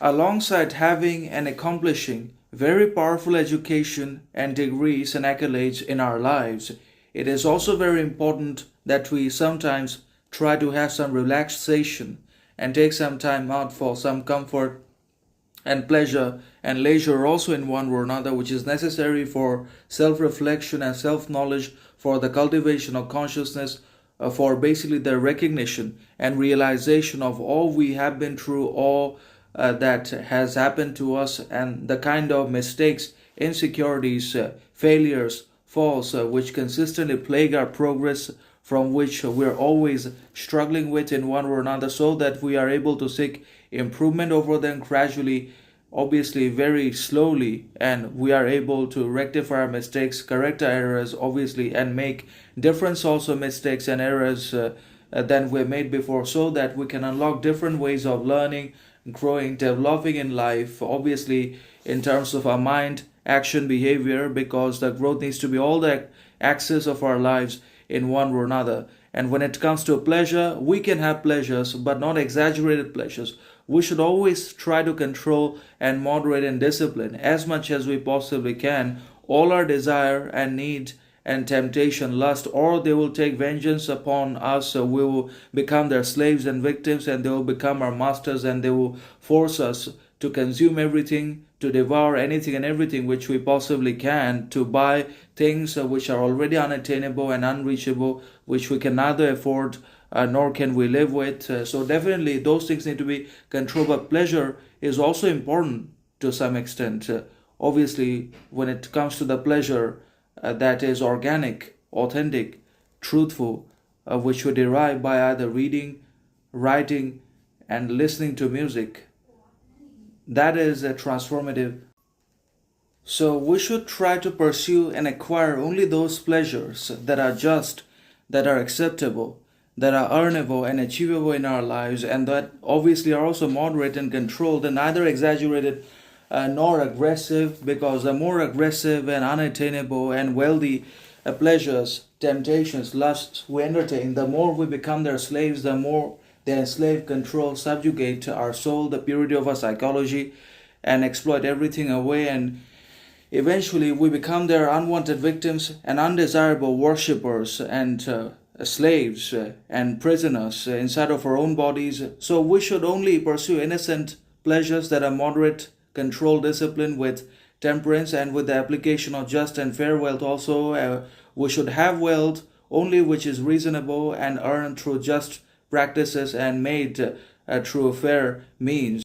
Alongside having and accomplishing very powerful education and degrees and accolades in our lives, it is also very important that we sometimes try to have some relaxation and take some time out for some comfort and pleasure and leisure also in one or another, which is necessary for self reflection and self knowledge, for the cultivation of consciousness, for basically the recognition and realization of all we have been through, all that has happened to us, and the kind of mistakes, insecurities, failures, falls, which consistently plague our progress, from which we're always struggling with in one or another, so that we are able to seek improvement over them gradually, obviously very slowly, and we are able to rectify our mistakes, correct our errors, obviously, and make different also mistakes and errors than we made before, so that we can unlock different ways of learning, growing, developing in life, obviously in terms of our mind, action, behavior, because the growth needs to be all the axis of our lives in one or another. And when it comes to pleasure, we can have pleasures, but not exaggerated pleasures. We should always try to control and moderate and discipline as much as we possibly can all our desire and need and temptation, lust, or they will take vengeance upon us. So we will become their slaves and victims, and they will become our masters, and they will force us to consume everything, to devour anything and everything which we possibly can, to buy things which are already unattainable and unreachable, which we can neither afford nor can we live with. So definitely those things need to be controlled, but pleasure is also important to some extent. Obviously, when it comes to the pleasure that is organic, authentic, truthful, which we derive by either reading, writing, and listening to music, that is a transformative. So we should try to pursue and acquire only those pleasures that are just, that are acceptable, that are earnable and achievable in our lives, and that obviously are also moderate and controlled, and neither exaggerated nor aggressive, because the more aggressive and unattainable and wealthy pleasures, temptations, lusts we entertain, the more we become their slaves, the more they enslave, control, subjugate our soul, the purity of our psychology, and exploit everything away. And eventually we become their unwanted victims and undesirable worshippers and slaves and prisoners inside of our own bodies. So we should only pursue innocent pleasures that are moderate, controlled, discipline with temperance, and with the application of just and fair wealth also. We should have wealth only which is reasonable and earned through just practices and made through fair means.